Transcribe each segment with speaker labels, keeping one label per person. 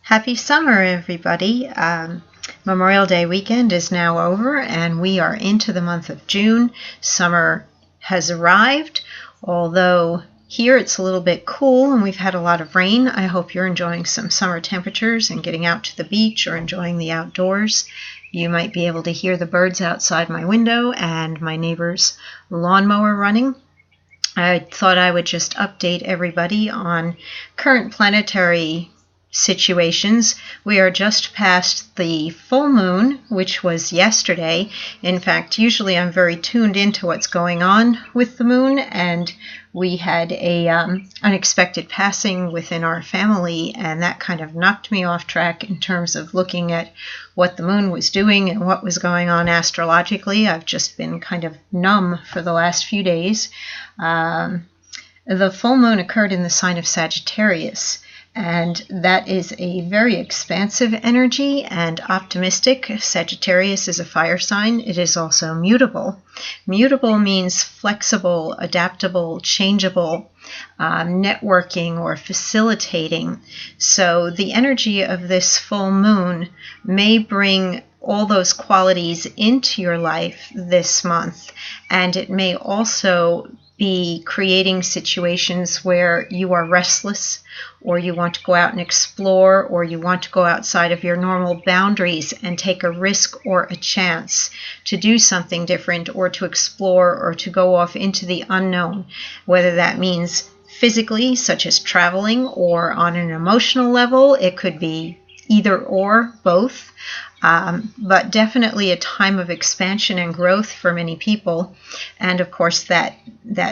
Speaker 1: Happy summer, everybody. Memorial Day weekend is now over, and we are into the month of June. Summer has arrived, although here it's a little bit cool and we've had a lot of rain. I hope you're enjoying some summer temperatures and getting out to the beach or enjoying the outdoors. You might be able to hear the birds outside my window and my neighbor's lawnmower running. I thought I would just update everybody on current planetary situations. We are just past the full moon, which was yesterday. In fact, usually I'm very tuned into what's going on with the moon, and we had a unexpected passing within our family, and that kind of knocked me off track in terms of looking at what the moon was doing and what was going on astrologically. I've just been kind of numb for the last few days. The full moon occurred in the sign of Sagittarius, and that is a very expansive energy and optimistic. Sagittarius is a fire sign. It is also mutable. Mutable means flexible, adaptable, changeable, networking or facilitating. So the energy of this full moon may bring all those qualities into your life this month, and it may also be creating situations where you are restless, or you want to go out and explore, or you want to go outside of your normal boundaries and take a risk or a chance to do something different, or to explore, or to go off into the unknown, whether that means physically, such as traveling, or on an emotional level. It could be either or, both. But definitely a time of expansion and growth for many people. And of course, that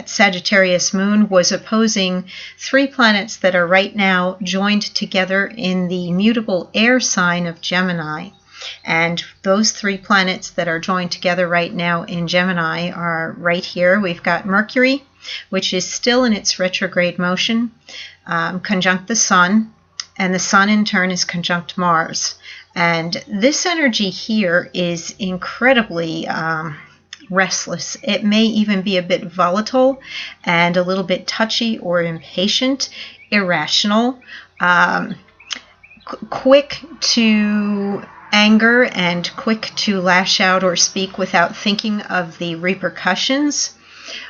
Speaker 1: Sagittarius moon was opposing 3 planets that are right now joined together in the mutable air sign of Gemini. And those 3 planets that are joined together right now in Gemini are right here. We've got Mercury, which is still in its retrograde motion, conjunct the Sun, and the Sun in turn is conjunct Mars. And this energy here is incredibly restless. It may even be a bit volatile and a little bit touchy or impatient, irrational, quick to anger and quick to lash out or speak without thinking of the repercussions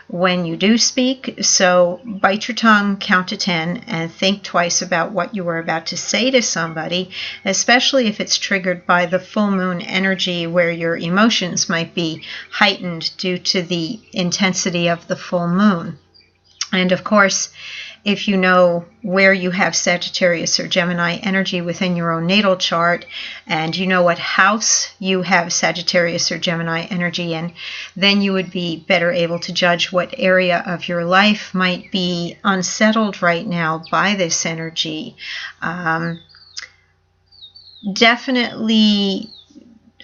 Speaker 1: when you do speak. So bite your tongue, count to 10, and think twice about what you are about to say to somebody, especially if it's triggered by the full moon energy, where your emotions might be heightened due to the intensity of the full moon. And of course, if you know where you have Sagittarius or Gemini energy within your own natal chart, and you know what house you have Sagittarius or Gemini energy in, then you would be better able to judge what area of your life might be unsettled right now by this energy. Definitely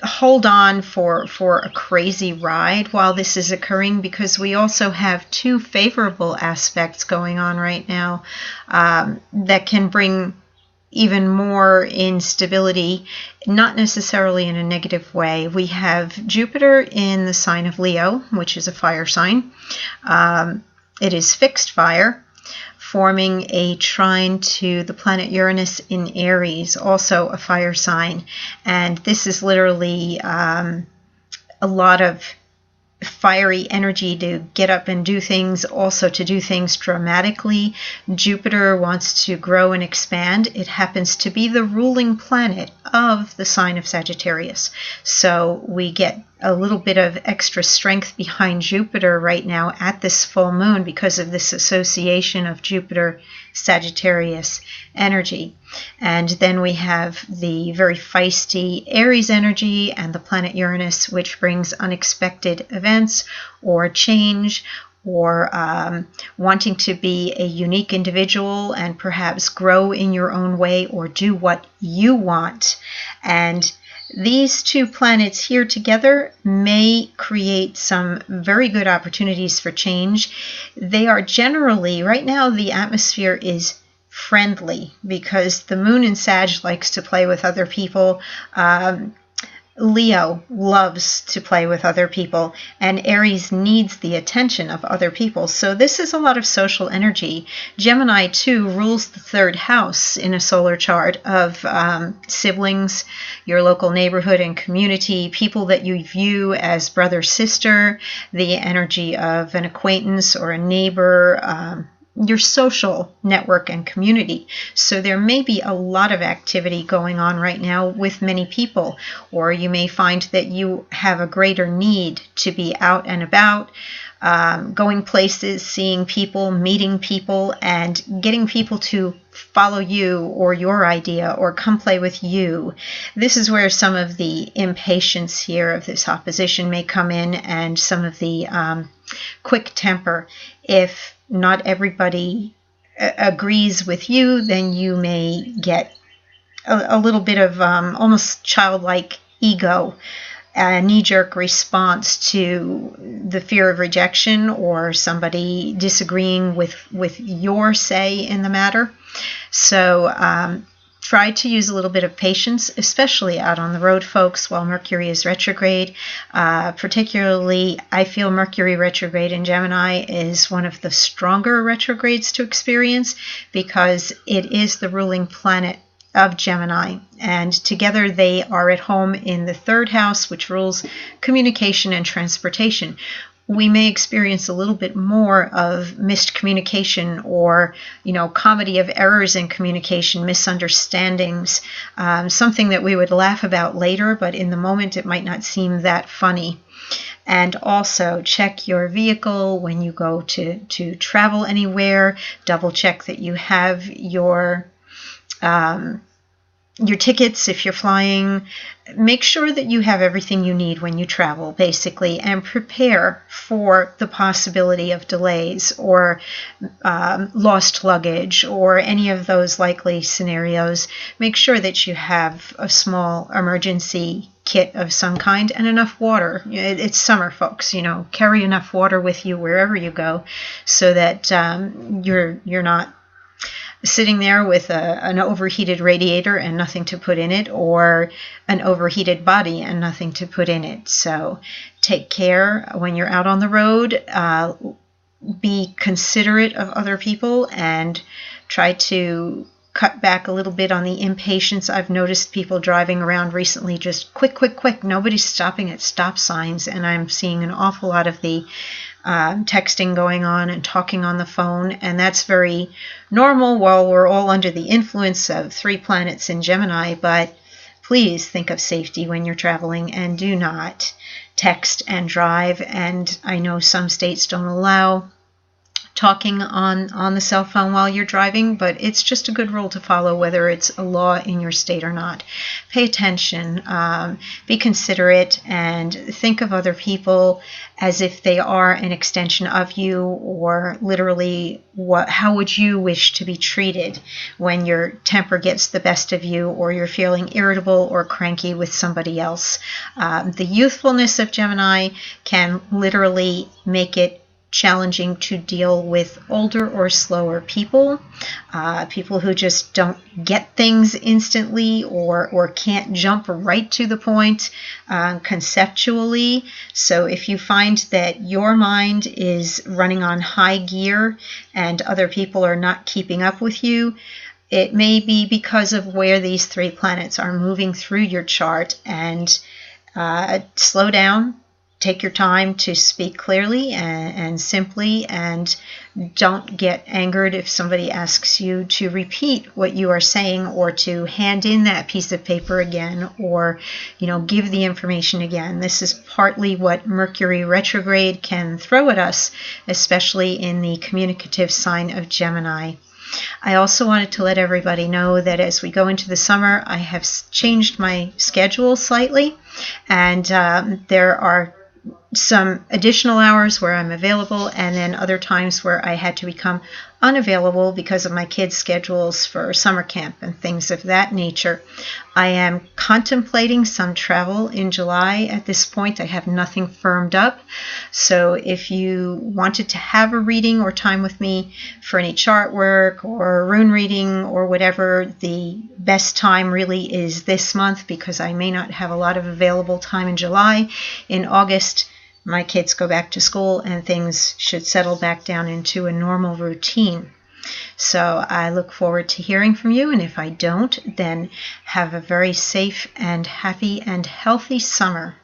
Speaker 1: hold on for a crazy ride while this is occurring, because we also have 2 favorable aspects going on right now that can bring even more instability, not necessarily in a negative way. We have Jupiter in the sign of Leo, which is a fire sign. It is fixed fire, forming a trine to the planet Uranus in Aries, also a fire sign. And this is literally a lot of fiery energy to get up and do things, also to do things dramatically. Jupiter wants to grow and expand. It happens to be the ruling planet of the sign of Sagittarius. So we get a little bit of extra strength behind Jupiter right now at this full moon because of this association of Jupiter-Sagittarius energy. And then we have the very feisty Aries energy and the planet Uranus, which brings unexpected events or change, or wanting to be a unique individual and perhaps grow in your own way or do what you want. And these 2 planets here together may create some very good opportunities for change. They are generally, right now, the atmosphere is friendly because the moon in Sag likes to play with other people. Leo loves to play with other people, and Aries needs the attention of other people. So this is a lot of social energy. Gemini, too, rules the third house in a solar chart of siblings, your local neighborhood and community, people that you view as brother, sister, the energy of an acquaintance or a neighbor, your social network and community. So there may be a lot of activity going on right now with many people, or you may find that you have a greater need to be out and about, going places, seeing people, meeting people, and getting people to follow you or your idea or come play with you. This is where some of the impatience here of this opposition may come in, and some of the quick temper. If not everybody agrees with you, then you may get a little bit of almost childlike ego, a knee-jerk response to the fear of rejection or somebody disagreeing with your say in the matter. So try to use a little bit of patience, especially out on the road, folks, while Mercury is retrograde. Particularly, I feel Mercury retrograde in Gemini is one of the stronger retrogrades to experience because it is the ruling planet of Gemini, and together they are at home in the third house, which rules communication and transportation. We may experience a little bit more of missed communication or, comedy of errors in communication, misunderstandings, something that we would laugh about later, but in the moment it might not seem that funny. And also check your vehicle when you go to travel anywhere. Double check that you have your tickets if you're flying. Make sure that you have everything you need when you travel, basically, and prepare for the possibility of delays or lost luggage or any of those likely scenarios. Make sure that you have a small emergency kit of some kind and enough water. It's summer, folks. Carry enough water with you wherever you go so that you're not sitting there with an overheated radiator and nothing to put in it, or an overheated body and nothing to put in it. So take care when you're out on the road. Be considerate of other people and try to cut back a little bit on the impatience. I've noticed people driving around recently just quick, quick, quick. Nobody's stopping at stop signs, and I'm seeing an awful lot of the texting going on and talking on the phone, and that's very normal while we're all under the influence of 3 planets in Gemini. But please think of safety when you're traveling and do not text and drive. And I know some states don't allow talking on the cell phone while you're driving, but it's just a good rule to follow, whether it's a law in your state or not. Pay attention, be considerate, and think of other people as if they are an extension of you, or literally how would you wish to be treated when your temper gets the best of you, or you're feeling irritable or cranky with somebody else. The youthfulness of Gemini can literally make it challenging to deal with older or slower people, people who just don't get things instantly or can't jump right to the point conceptually. So if you find that your mind is running on high gear and other people are not keeping up with you, it may be because of where these 3 planets are moving through your chart. And slow down. Take your time to speak clearly and simply, and don't get angered if somebody asks you to repeat what you are saying, or to hand in that piece of paper again, or give the information again. This is partly what Mercury retrograde can throw at us, especially in the communicative sign of Gemini. I also wanted to let everybody know that as we go into the summer, I have changed my schedule slightly, and there are some additional hours where I'm available, and then other times where I had to become unavailable because of my kids' schedules for summer camp and things of that nature. I am contemplating some travel in July at this point. I have nothing firmed up. So if you wanted to have a reading or time with me for any chart work or rune reading or whatever, the best time really is this month, because I may not have a lot of available time in July. In August, my kids go back to school and things should settle back down into a normal routine. So I look forward to hearing from you, and if I don't, then have a very safe and happy and healthy summer.